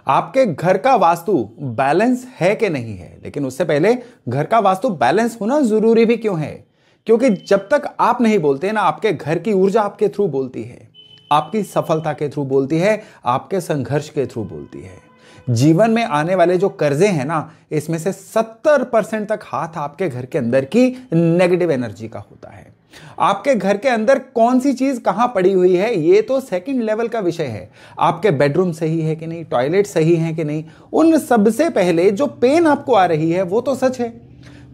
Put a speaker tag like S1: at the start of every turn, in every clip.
S1: आपके घर का वास्तु बैलेंस है कि नहीं है, लेकिन उससे पहले घर का वास्तु बैलेंस होना जरूरी भी क्यों है? क्योंकि जब तक आप नहीं बोलते ना, आपके घर की ऊर्जा आपके थ्रू बोलती है, आपकी सफलता के थ्रू बोलती है, आपके संघर्ष के थ्रू बोलती है। जीवन में आने वाले जो कर्जे हैं ना, इसमें से 70% तक हाथ आपके घर के अंदर की नेगेटिव एनर्जी का होता है। आपके घर के अंदर कौन सी चीज कहां पड़ी हुई है, ये तो सेकंड लेवल का विषय है। आपके बेडरूम सही है कि नहीं, टॉयलेट सही है कि नहीं, उन सबसे पहले जो पेन आपको आ रही है वो तो सच है।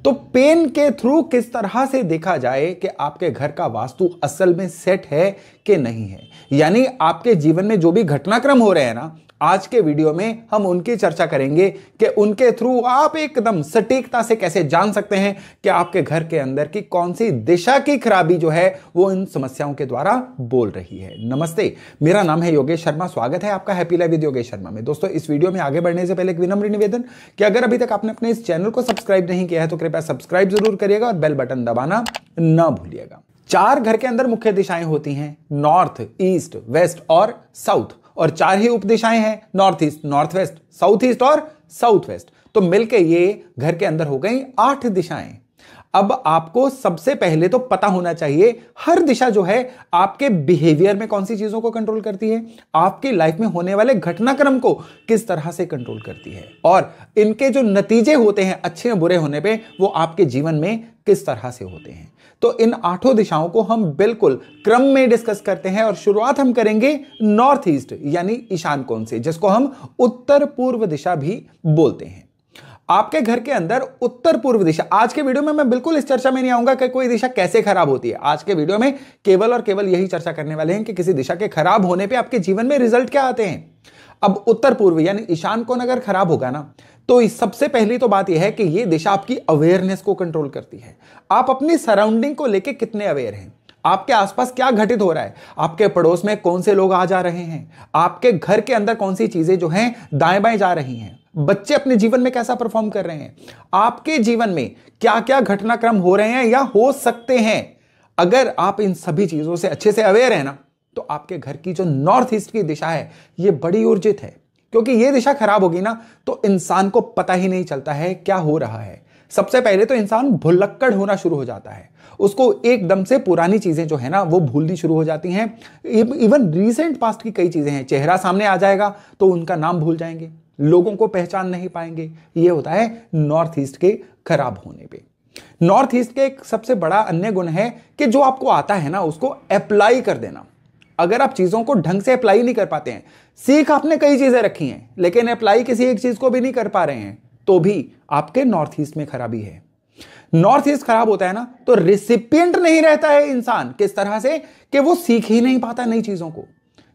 S1: तो पेन के थ्रू किस तरह से देखा जाए कि आपके घर का वास्तु असल में सेट है कि नहीं है, यानी आपके जीवन में जो भी घटनाक्रम हो रहे हैं ना, आज के वीडियो में हम उनकी चर्चा करेंगे कि उनके थ्रू आप एकदम सटीकता से कैसे जान सकते हैं कि आपके घर के अंदर की कौन सी दिशा की खराबी जो है वो इन समस्याओं के द्वारा बोल रही है। नमस्ते, मेरा नाम है योगेश शर्मा। स्वागत है आपका happy life with Yogesh Sharma में। दोस्तों, इस वीडियो में आगे बढ़ने से पहले एक विनम्र निवेदन कि अगर अभी तक आपने अपने इस चैनल को सब्सक्राइब नहीं किया है तो कृपया सब्सक्राइब जरूर करिएगा और बेल बटन दबाना ना भूलिएगा। 4 घर के अंदर मुख्य दिशाएं होती हैं, नॉर्थ, ईस्ट, वेस्ट और साउथ। और 4 ही उप दिशाएं हैं, north east, north west, south east और साउथ वेस्ट। तो मिलके ये घर के अंदर हो गई 8 दिशाएं। अब आपको सबसे पहले तो पता होना चाहिए हर दिशा जो है आपके बिहेवियर में कौन सी चीजों को कंट्रोल करती है, आपकी लाइफ में होने वाले घटनाक्रम को किस तरह से कंट्रोल करती है, और इनके जो नतीजे होते हैं अच्छे या बुरे होने पे वो आपके जीवन में किस तरह से होते हैं। तो इन 8 दिशाओं को हम बिल्कुल क्रम में डिस्कस करते हैं और शुरुआत हम करेंगे नॉर्थ ईस्ट यानी ईशान कोण से, जिसको हम उत्तर पूर्व दिशा भी बोलते हैं। आपके घर के अंदर उत्तर पूर्व दिशा, आज के वीडियो में मैं बिल्कुल इस चर्चा में नहीं आऊंगा कि कोई दिशा कैसे खराब होती है। आज के वीडियो में केवल और केवल यही चर्चा करने वाले हैं कि किसी दिशा के खराब होने पे आपके जीवन में रिजल्ट क्या आते हैं। अब उत्तर पूर्व यानी ईशान कोण अगर खराब होगा ना, तो सबसे पहली तो बात यह है कि यह दिशा आपकी अवेयरनेस को कंट्रोल करती है। आप अपनी सराउंडिंग को लेकर कितने अवेयर हैं, आपके आसपास क्या घटित हो रहा है, आपके पड़ोस में कौन से लोग आ जा रहे हैं, आपके घर के अंदर कौन सी चीजें जो हैं दाएं बाएं जा रही हैं, बच्चे अपने जीवन में कैसा परफॉर्म कर रहे हैं, आपके जीवन में क्या क्या घटनाक्रम हो रहे हैं या हो सकते हैं। अगर आप इन सभी चीजों से अच्छे से अवेयर है ना, तो आपके घर की जो नॉर्थ ईस्ट की दिशा है ये बड़ी ऊर्जित है। क्योंकि ये दिशा खराब होगी ना, तो इंसान को पता ही नहीं चलता है क्या हो रहा है। सबसे पहले तो इंसान भुलक्कड़ होना शुरू हो जाता है, उसको एकदम से पुरानी चीजें जो है ना वो भूलनी शुरू हो जाती हैं। इवन रीसेंट पास्ट की कई चीजें हैं, चेहरा सामने आ जाएगा तो उनका नाम भूल जाएंगे, लोगों को पहचान नहीं पाएंगे। ये होता है नॉर्थ ईस्ट के खराब होने पे। नॉर्थ ईस्ट के एक सबसे बड़ा अन्य गुण है कि जो आपको आता है ना उसको अप्लाई कर देना। अगर आप चीजों को ढंग से अप्लाई नहीं कर पाते हैं, सीख आपने कई चीजें रखी हैं लेकिन अप्लाई किसी एक चीज को भी नहीं कर पा रहे हैं, तो भी आपके नॉर्थ ईस्ट में खराबी है। नॉर्थ ईस्ट खराब होता है ना, तो रिसिपिएंट नहीं रहता है इंसान, किस तरह से कि वो सीख ही नहीं पाता नई चीजों को।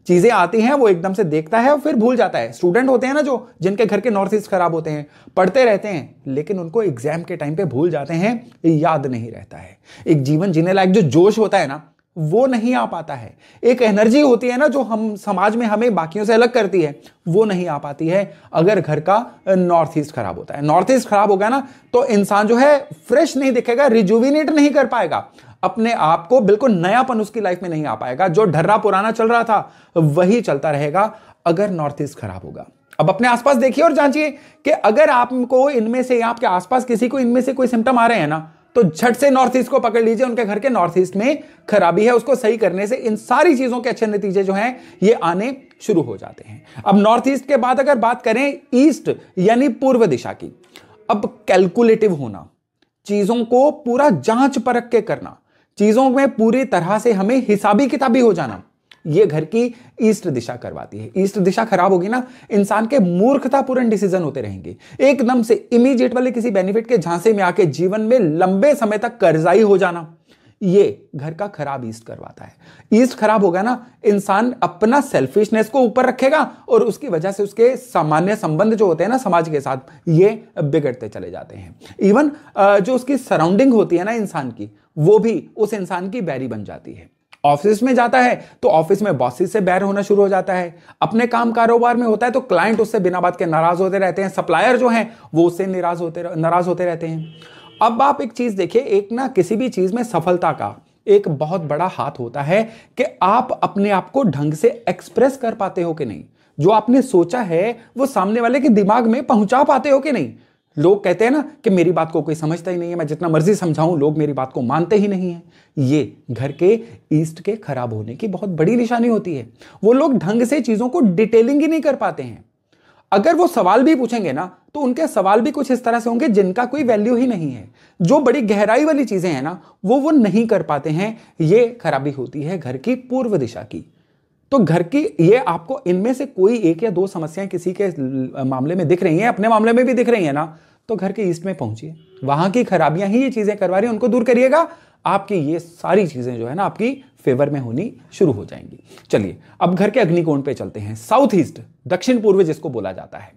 S1: चीजें आती हैं वो एकदम से देखता है और फिर भूल जाता है। स्टूडेंट होते हैं ना जो जिनके घर के नॉर्थ ईस्ट खराब होते हैं, पढ़ते रहते हैं लेकिन उनको एग्जाम के टाइम पे भूल जाते हैं, याद नहीं रहता है। एक जीवन जीने लायक जो जोश होता है ना वो नहीं आ पाता है। एक एनर्जी होती है ना जो हम समाज में हमें बाकियों से अलग करती है, वो नहीं आ पाती है अगर घर का नॉर्थ ईस्ट खराब होता है। नॉर्थ ईस्ट खराब होगा ना तो इंसान जो है फ्रेश नहीं दिखेगा, रिजुविनेट नहीं कर पाएगा, अपने आप को बिल्कुल नयापन उसकी लाइफ में नहीं आ पाएगा। जो ढर्रा पुराना चल रहा था वही चलता रहेगा अगर नॉर्थ ईस्ट खराब होगा। अब अपने आसपास देखिए और जांचिए कि अगर आपको इनमें से, आपके आसपास किसी को इनमें से कोई सिम्टम आ रहे हैं ना, तो झट से नॉर्थ ईस्ट को पकड़ लीजिए, उनके घर के नॉर्थ ईस्ट में खराबी है। उसको सही करने से इन सारी चीजों के अच्छे नतीजे जो हैं ये आने शुरू हो जाते हैं। अब नॉर्थ ईस्ट के बाद अगर बात करें ईस्ट यानी पूर्व दिशा की, अब कैलकुलेटिव होना, चीजों को पूरा जांच परख के करना, चीजों में पूरी तरह से हमें हिसाबी किताबी हो जाना, ये घर की ईस्ट दिशा करवाती है। ईस्ट दिशा खराब होगी ना, इंसान के मूर्खतापूर्ण डिसीजन होते रहेंगे, एकदम से इमीडिएट वाले किसी बेनिफिट के झांसे में आके जीवन में लंबे समय तक कर्जाई हो जाना, ये घर का खराब ईस्ट करवाता है। ईस्ट खराब होगा ना, इंसान अपना सेल्फिशनेस को ऊपर रखेगा और उसकी वजह से उसके सामान्य संबंध जो होते हैं ना समाज के साथ, ये बिगड़ते चले जाते हैं। इवन जो उसकी सराउंडिंग होती है ना इंसान की, वो भी उस इंसान की बैरी बन जाती है। ऑफिस में जाता है तो ऑफिस में बॉसेस से बैर होना शुरू हो जाता है, अपने काम कारोबार में होता है तो क्लाइंट उससे बिना बात के नाराज होते रहते हैं, सप्लायर जो हैं वो उससे नाराज होते रहते हैं। अब आप एक चीज देखिए, एक ना किसी भी चीज में सफलता का एक बहुत बड़ा हाथ होता है कि आप अपने आप को ढंग से एक्सप्रेस कर पाते हो कि नहीं। जो आपने सोचा है वो सामने वाले के दिमाग में पहुंचा पाते हो कि नहीं? लोग कहते हैं ना कि मेरी बात को कोई समझता ही नहीं है, मैं जितना मर्जी समझाऊं लोग मेरी बात को मानते ही नहीं है। ये घर के ईस्ट के खराब होने की बहुत बड़ी निशानी होती है। वो लोग ढंग से चीजों को डिटेलिंग ही नहीं कर पाते हैं। अगर वो सवाल भी पूछेंगे ना तो उनके सवाल भी कुछ इस तरह से होंगे जिनका कोई वैल्यू ही नहीं है। जो बड़ी गहराई वाली चीजें हैं ना वो नहीं कर पाते हैं। ये खराबी होती है घर की पूर्व दिशा की। तो घर की ये आपको इनमें से कोई एक या दो समस्याएं किसी के मामले में दिख रही हैं, अपने मामले में भी दिख रही हैं ना, तो घर के ईस्ट में पहुंचिए। वहां की खराबियां ही ये चीजें करवा रही हैं, उनको दूर करिएगा, आपकी ये सारी चीजें जो है ना आपकी फेवर में होनी शुरू हो जाएंगी। चलिए अब घर के अग्निकोण पे चलते हैं। साउथ ईस्ट, दक्षिण पूर्व जिसको बोला जाता है।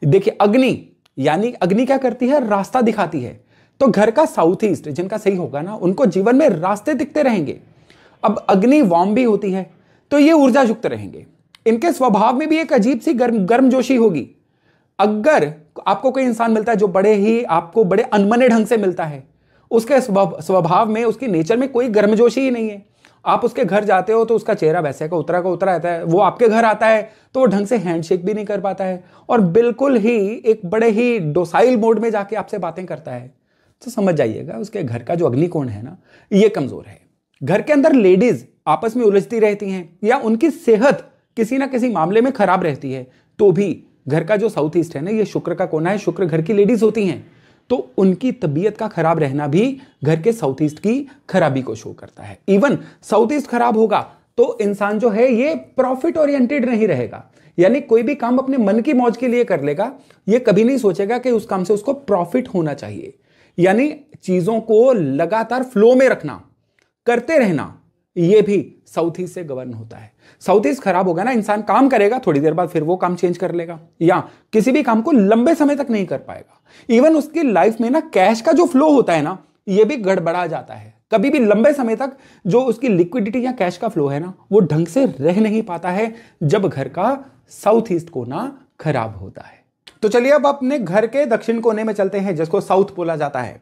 S1: देखिए अग्नि यानी अग्नि क्या करती है? रास्ता दिखाती है। तो घर का साउथ ईस्ट जिनका सही होगा ना उनको जीवन में रास्ते दिखते रहेंगे। अब अग्नि वार्म भी होती है तो ये ऊर्जा युक्त रहेंगे। इनके स्वभाव में भी एक अजीब सी गर्मजोशी होगी। अगर आपको कोई इंसान मिलता है जो आपको बड़े अनमने ढंग से मिलता है, उसके स्वभाव में उसकी नेचर में कोई गर्मजोशी ही नहीं है। आप उसके घर जाते हो तो उसका चेहरा वैसे का उतरा रहता है। वो आपके घर आता है तो वो ढंग से हैंडशेक भी नहीं कर पाता है और बिल्कुल ही एक बड़े ही डोसाइल मोड में जाके आपसे बातें करता है। तो समझ जाइएगा उसके घर का जो अग्निकोण है ना ये कमजोर है। घर के अंदर लेडीज आपस में उलझती रहती हैं या उनकी सेहत किसी ना किसी मामले में खराब रहती है तो भी घर का जो साउथ ईस्ट है ना ये शुक्र का कोना है, शुक्र घर की लेडीज होती हैं, तो उनकी तबीयत का खराब रहना भी घर के साउथ ईस्ट की खराबी को शो करता है। इवन साउथ ईस्ट खराब होगा तो इंसान जो है ये प्रॉफिट ओरिएंटेड नहीं रहेगा, यानी कोई भी काम अपने मन की मौज के लिए कर लेगा। ये कभी नहीं सोचेगा कि उस काम से उसको प्रॉफिट होना चाहिए। यानी चीजों को लगातार फ्लो में रखना, करते रहना, ये भी साउथ ईस्ट से गवर्न होता है। साउथ ईस्ट खराब होगा ना, इंसान काम करेगा, थोड़ी देर बाद फिर वो काम चेंज कर लेगा या किसी भी काम को लंबे समय तक नहीं कर पाएगा। इवन उसकी लाइफ में ना कैश का जो फ्लो होता है ना ये भी गड़बड़ा जाता है। कभी भी लंबे समय तक जो उसकी लिक्विडिटी या कैश का फ्लो है ना वो ढंग से रह नहीं पाता है जब घर का साउथ ईस्ट कोना खराब होता है। तो चलिए अब अपने घर के दक्षिण कोने में चलते हैं जिसको साउथ बोला जाता है।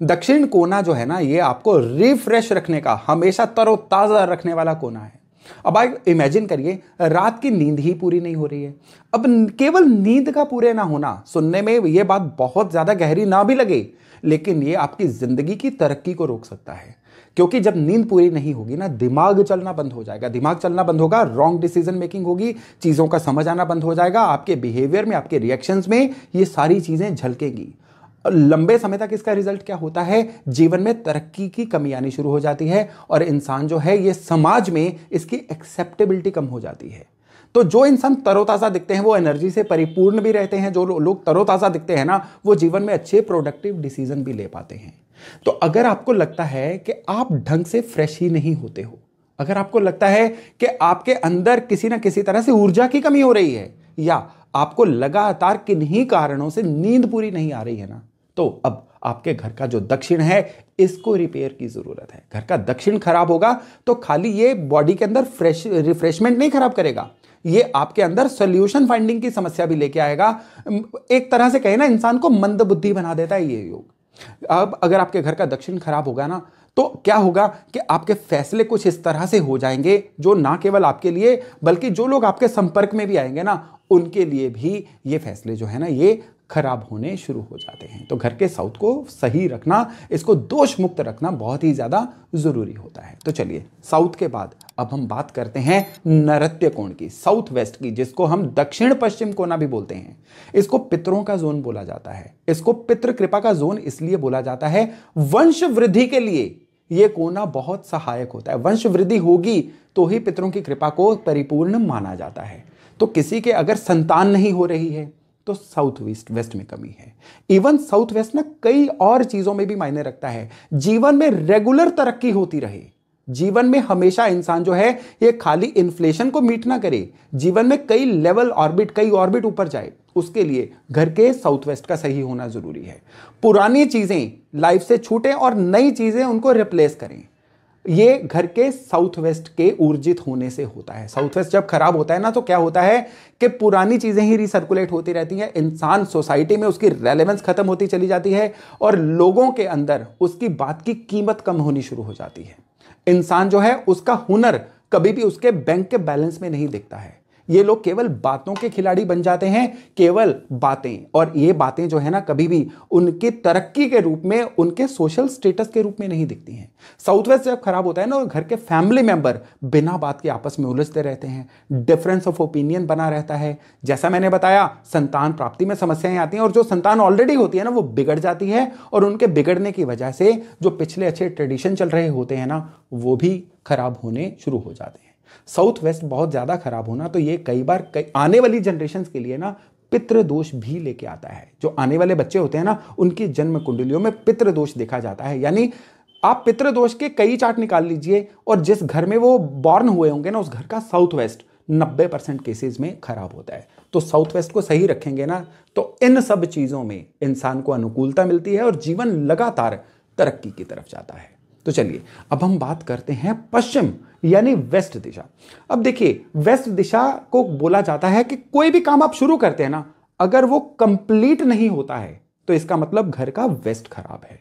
S1: दक्षिण कोना जो है ना ये आपको रिफ्रेश रखने का, हमेशा तरोताजा रखने वाला कोना है। अब आप इमेजिन करिए रात की नींद ही पूरी नहीं हो रही है। अब केवल नींद का पूरे ना होना, सुनने में ये बात बहुत ज्यादा गहरी ना भी लगे, लेकिन ये आपकी जिंदगी की तरक्की को रोक सकता है। क्योंकि जब नींद पूरी नहीं होगी ना दिमाग चलना बंद हो जाएगा। दिमाग चलना बंद होगा, रॉन्ग डिसीजन मेकिंग होगी, चीजों का समझ आना बंद हो जाएगा, आपके बिहेवियर में, आपके रिएक्शंस में ये सारी चीजें झलकेंगी। लंबे समय तक इसका रिजल्ट क्या होता है? जीवन में तरक्की की कमी आनी शुरू हो जाती है और इंसान जो है ये समाज में इसकी एक्सेप्टेबिलिटी कम हो जाती है। तो जो इंसान तरोताजा दिखते हैं वो एनर्जी से परिपूर्ण भी रहते हैं। जो लोग तरोताजा दिखते हैं ना वो जीवन में अच्छे प्रोडक्टिव डिसीजन भी ले पाते हैं। तो अगर आपको लगता है कि आप ढंग से फ्रेश ही नहीं होते हो, अगर आपको लगता है कि आपके अंदर किसी ना किसी तरह से ऊर्जा की कमी हो रही है या आपको लगातार किन्हीं कारणों से नींद पूरी नहीं आ रही है ना, तो अब आपके घर का जो दक्षिण है इसको रिपेयर की जरूरत है। घर का दक्षिण खराब होगा तो खाली ये बॉडी के अंदर रिफ्रेशमेंट नहीं खराब करेगा, ये आपके अंदर सॉल्यूशन फाइंडिंग की समस्या भी लेके आएगा। एक तरह से कहे ना इंसान को मंदबुद्धि बना देता है ये योग। अब अगर आपके घर का दक्षिण खराब होगा ना तो क्या होगा कि आपके फैसले कुछ इस तरह से हो जाएंगे जो ना केवल आपके लिए बल्कि जो लोग आपके संपर्क में भी आएंगे ना उनके लिए भी ये फैसले जो है ना ये खराब होने शुरू हो जाते हैं। तो घर के साउथ को सही रखना, इसको दोष मुक्त रखना बहुत ही ज्यादा जरूरी होता है। तो चलिए साउथ के बाद अब हम बात करते हैं नैऋत्य कोण की, साउथ वेस्ट की, जिसको हम दक्षिण पश्चिम कोना भी बोलते हैं। इसको पितरों का जोन बोला जाता है। इसको पितृ कृपा का जोन इसलिए बोला जाता है, वंश वृद्धि के लिए यह कोना बहुत सहायक होता है। वंश वृद्धि होगी तो ही पितरों की कृपा को परिपूर्ण माना जाता है। तो किसी के अगर संतान नहीं हो रही है तो साउथ वेस्ट में कमी है। इवन साउथ वेस्ट ना कई और चीजों में भी मायने रखता है। जीवन में रेगुलर तरक्की होती रहे, जीवन में हमेशा इंसान जो है ये खाली इन्फ्लेशन को मीट ना करे, जीवन में कई ऑर्बिट ऊपर जाए, उसके लिए घर के साउथ वेस्ट का सही होना जरूरी है। पुरानी चीजें लाइफ से छूटें और नई चीजें उनको रिप्लेस करें। ये घर के साउथ वेस्ट के ऊर्जित होने से होता है। साउथ वेस्ट जब खराब होता है ना तो क्या होता है कि पुरानी चीजें ही रिसर्कुलेट होती रहती हैं, इंसान सोसाइटी में उसकी रेलेवेंस खत्म होती चली जाती है और लोगों के अंदर उसकी बात की कीमत कम होनी शुरू हो जाती है। इंसान जो है उसका हुनर कभी भी उसके बैंक के बैलेंस में नहीं दिखता है। ये लोग केवल बातों के खिलाड़ी बन जाते हैं, केवल बातें। और ये बातें जो है ना कभी भी उनकी तरक्की के रूप में, उनके सोशल स्टेटस के रूप में नहीं दिखती हैं। साउथ वेस्ट जब खराब होता है ना, घर के फैमिली मेंबर बिना बात के आपस में उलझते रहते हैं, डिफरेंस ऑफ ओपिनियन बना रहता है। जैसा मैंने बताया, संतान प्राप्ति में समस्याएं आती हैं, और जो संतान ऑलरेडी होती है ना वो बिगड़ जाती है, और उनके बिगड़ने की वजह से जो पिछले अच्छे ट्रेडिशन चल रहे होते हैं ना वो भी खराब होने शुरू हो जाते हैं। साउथ वेस्ट बहुत ज्यादा खराब होना तो ये कई बार आने वाली जनरेशन के लिए ना पितृ दोष भी लेके आता है। जो आने वाले बच्चे होते हैं ना उनकी जन्म कुंडलियों में पितृ दोष देखा जाता है। यानी आप पितृ दोष के कई चार्ट निकाल लीजिए, और जिस घर में वो बॉर्न हुए होंगे ना उस घर का साउथ वेस्ट 90% केसेस में खराब होता है। तो साउथ वेस्ट को सही रखेंगे ना तो इन सब चीजों में इंसान को अनुकूलता मिलती है और जीवन लगातार तरक्की की तरफ जाता है। तो चलिए अब हम बात करते हैं पश्चिम यानी वेस्ट दिशा। अब देखिए, वेस्ट दिशा को बोला जाता है कि कोई भी काम आप शुरू करते हैं ना, अगर वो कंप्लीट नहीं होता है तो इसका मतलब घर का वेस्ट खराब है।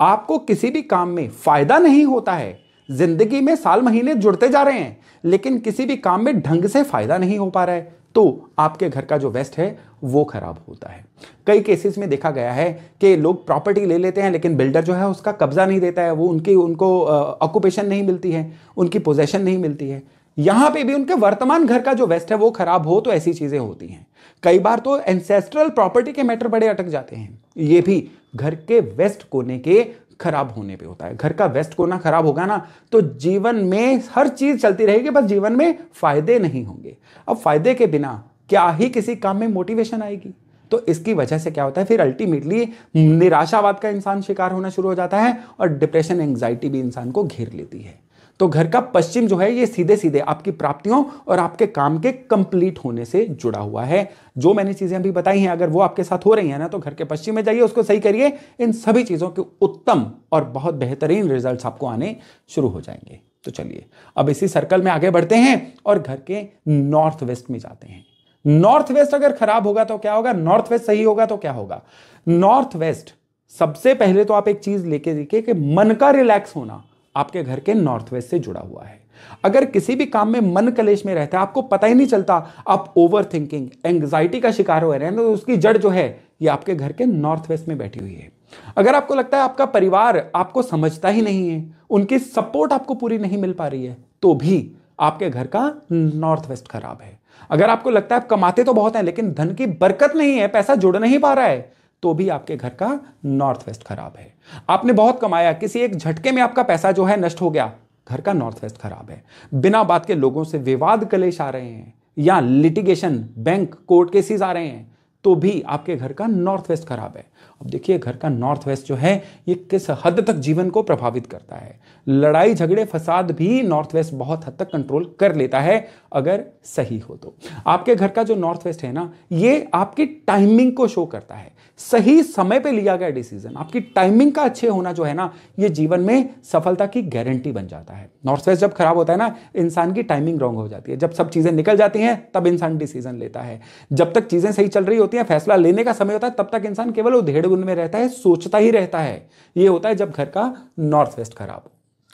S1: आपको किसी भी काम में फायदा नहीं होता है, जिंदगी में साल महीने जुड़ते जा रहे हैं लेकिन किसी भी काम में ढंग से फायदा नहीं हो पा रहा है, तो आपके घर का जो वेस्ट है वो खराब होता है। कई केसेस में देखा गया है कि लोग प्रॉपर्टी ले लेते हैं लेकिन बिल्डर जो है उसका कब्जा नहीं देता है, वो उनको ऑक्यूपेशन नहीं मिलती है, उनकी पोजेशन नहीं मिलती है। यहां पे भी उनके वर्तमान घर का जो वेस्ट है वो खराब हो तो ऐसी चीजें होती हैं। कई बार तो एंसेस्ट्रल प्रॉपर्टी के मैटर बड़े अटक जाते हैं, ये भी घर के वेस्ट कोने के खराब होने पे होता है। घर का वेस्ट कोना खराब होगा ना तो जीवन में हर चीज चलती रहेगी, बस जीवन में फायदे नहीं होंगे। अब फायदे के बिना क्या ही किसी काम में मोटिवेशन आएगी? तो इसकी वजह से क्या होता है, फिर अल्टीमेटली निराशावाद का इंसान शिकार होना शुरू हो जाता है और डिप्रेशन, एंग्जाइटी भी इंसान को घेर लेती है। तो घर का पश्चिम जो है ये सीधे सीधे आपकी प्राप्तियों और आपके काम के कंप्लीट होने से जुड़ा हुआ है। जो मैंने चीजें अभी बताई हैं अगर वो आपके साथ हो रही हैं ना तो घर के पश्चिम में जाइए, उसको सही करिए, इन सभी चीजों के उत्तम और बहुत बेहतरीन रिजल्ट्स आपको आने शुरू हो जाएंगे। तो चलिए अब इसी सर्कल में आगे बढ़ते हैं और घर के नॉर्थ वेस्ट में जाते हैं। नॉर्थ वेस्ट अगर खराब होगा तो क्या होगा, नॉर्थ वेस्ट सही होगा तो क्या होगा? नॉर्थ वेस्ट सबसे पहले तो आप एक चीज लेके देखिए कि मन का रिलैक्स होना आपके घर के नॉर्थ वेस्ट से जुड़ा हुआ है। अगर किसी भी काम में मन कलेश में रहता है, आपको पता ही नहीं चलता, आप ओवर थिंकिंग, एंग्जाइटी का शिकार हो रहे हैं, तो उसकी जड़ जो है ये आपके घर के नॉर्थ वेस्ट में बैठी हुई है। अगर आपको लगता है आपका परिवार आपको समझता ही नहीं है, उनकी सपोर्ट आपको पूरी नहीं मिल पा रही है, तो भी आपके घर का नॉर्थ वेस्ट खराब है। अगर आपको लगता है आप कमाते तो बहुत हैं लेकिन धन की बरकत नहीं है, पैसा जुड़ नहीं पा रहा है, तो भी आपके घर का नॉर्थ वेस्ट खराब है। आपने बहुत कमाया, किसी एक झटके में आपका पैसा जो है नष्ट हो गया, घर का नॉर्थ वेस्ट खराब है। बिना बात के लोगों से विवाद कलेश आ रहे हैं या लिटिगेशन, बैंक, कोर्ट केसेस आ रहे हैं, तो भी आपके घर का नॉर्थ वेस्ट खराब है। अब देखिए घर का नॉर्थ वेस्ट जो है ये किस हद तक जीवन को प्रभावित करता है। लड़ाई झगड़े फसाद भी नॉर्थ वेस्ट बहुत हद तक कंट्रोल कर लेता है अगर सही हो तो। आपके घर का जो नॉर्थ वेस्ट है ना ये आपकी टाइमिंग को शो करता है। सही समय पे लिया गया डिसीजन, आपकी टाइमिंग का अच्छे होना जो है ना ये जीवन में सफलता की गारंटी बन जाता है। नॉर्थ वेस्ट जब खराब होता है ना इंसान की टाइमिंग रॉन्ग हो जाती है। जब सब चीजें निकल जाती हैं तब इंसान डिसीजन लेता है। जब तक चीजें सही चल रही होती हैं, फैसला लेने का समय होता है, तब तक इंसान केवल उधेड़ बुन में रहता है, सोचता ही रहता है। ये होता है जब घर का नॉर्थ वेस्ट खराब हो।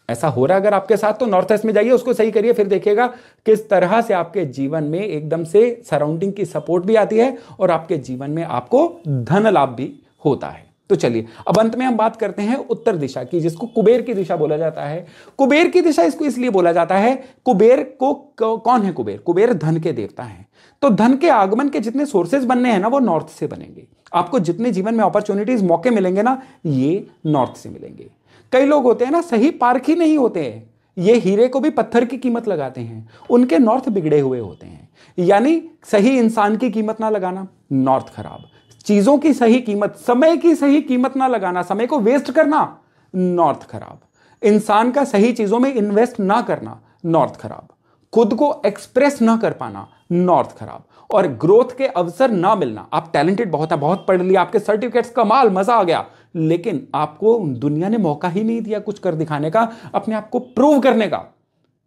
S1: ऐसा हो रहा है अगर आपके साथ तो नॉर्थ वेस्ट में जाइए, उसको सही करिए, फिर देखिएगा किस तरह से आपके जीवन में एकदम से सराउंडिंग की सपोर्ट भी आती है और आपके जीवन में आपको धन लाभ भी होता है। तो चलिए अब अंत में हम बात करते हैं उत्तर दिशा की, जिसको कुबेर की दिशा बोला जाता है। कुबेर की दिशा इसको इसलिए बोला जाता है, कुबेर को कौन है कुबेर? कुबेर धन के देवता हैं। तो धन के आगमन के जितने सोर्सेज बनने हैं ना वो नॉर्थ से बनेंगे। आपको जितने जीवन में अपॉर्चुनिटीज, मौके मिलेंगे ना ये नॉर्थ से मिलेंगे। कई लोग होते हैं ना सही पारखी नहीं होते हैं, ये हीरे को भी पत्थर की कीमत लगाते हैं, उनके नॉर्थ बिगड़े हुए होते हैं। यानी सही इंसान की कीमत ना लगाना, नॉर्थ खराब। चीजों की सही कीमत, समय की सही कीमत ना लगाना, समय को वेस्ट करना, नॉर्थ खराब। इंसान का सही चीजों में इन्वेस्ट ना करना, नॉर्थ खराब। खुद को एक्सप्रेस ना कर पाना, नॉर्थ खराब। और ग्रोथ के अवसर ना मिलना, आप टैलेंटेड बहुत है, बहुत पढ़ लिया, आपके सर्टिफिकेट्स कमाल, मजा आ गया, लेकिन आपको दुनिया ने मौका ही नहीं दिया कुछ कर दिखाने का, अपने आप को प्रूव करने का।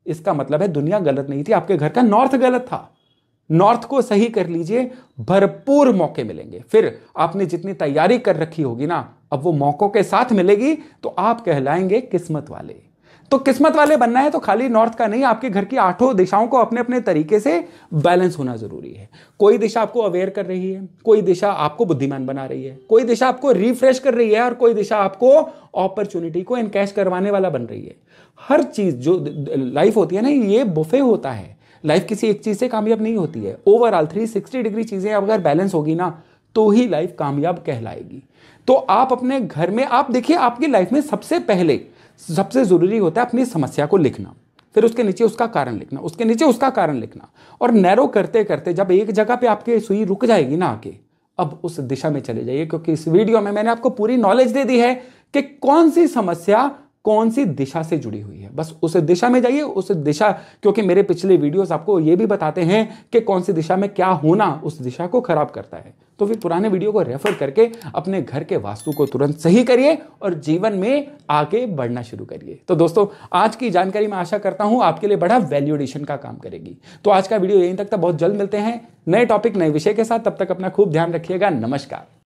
S1: इसका मतलब है दुनिया गलत नहीं थी, आपके घर का नॉर्थ गलत था। नॉर्थ को सही कर लीजिए, भरपूर मौके मिलेंगे। फिर आपने जितनी तैयारी कर रखी होगी ना, अब वो मौकों के साथ मिलेगी तो आप कहलाएंगे किस्मत वाले। तो किस्मत वाले बनना है तो खाली नॉर्थ का नहीं, आपके घर की 8 दिशाओं को अपने अपने तरीके से बैलेंस होना जरूरी है। कोई दिशा आपको अवेयर कर रही है, कोई दिशा आपको बुद्धिमान बना रही है, कोई दिशा आपको रिफ्रेश कर रही है, और कोई दिशा आपको अपॉर्चुनिटी को इनकैश करवाने वाला बन रही है। हर चीज जो लाइफ होती है ना, ये बुफे होता है। लाइफ किसी एक चीज से कामयाब नहीं होती है। ओवरऑल 360 डिग्री चीजें अगर बैलेंस होगी ना, तो ही लाइफ कामयाब कहलाएगी। तो आप अपने घर में, आप देखिए, आपकी लाइफ में सबसे पहले सबसे जरूरी होता है अपनी समस्या को लिखना, फिर उसके नीचे उसका कारण लिखना, उसके नीचे उसका कारण लिखना, और नैरो करते करते जब एक जगह पे आपके सुई रुक जाएगी ना आके, अब उस दिशा में चले जाइए। क्योंकि इस वीडियो में मैंने आपको पूरी नॉलेज दे दी है कि कौन सी समस्या कौन सी दिशा से जुड़ी हुई है। बस उस दिशा में जाइए, उस दिशा, क्योंकि मेरे पिछले वीडियोस आपको ये भी बताते हैं कि कौन सी दिशा में क्या होना उस दिशा को खराब करता है। तो फिर पुराने वीडियो को रेफर करके अपने घर के वास्तु को तुरंत सही करिए और जीवन में आगे बढ़ना शुरू करिए। तो दोस्तों, आज की जानकारी मैं आशा करता हूं आपके लिए बड़ा वैल्यू एडिशन का काम करेगी। तो आज का वीडियो यहीं तक था, बहुत जल्द मिलते हैं नए टॉपिक नए विषय के साथ। तब तक अपना खूब ध्यान रखिएगा। नमस्कार।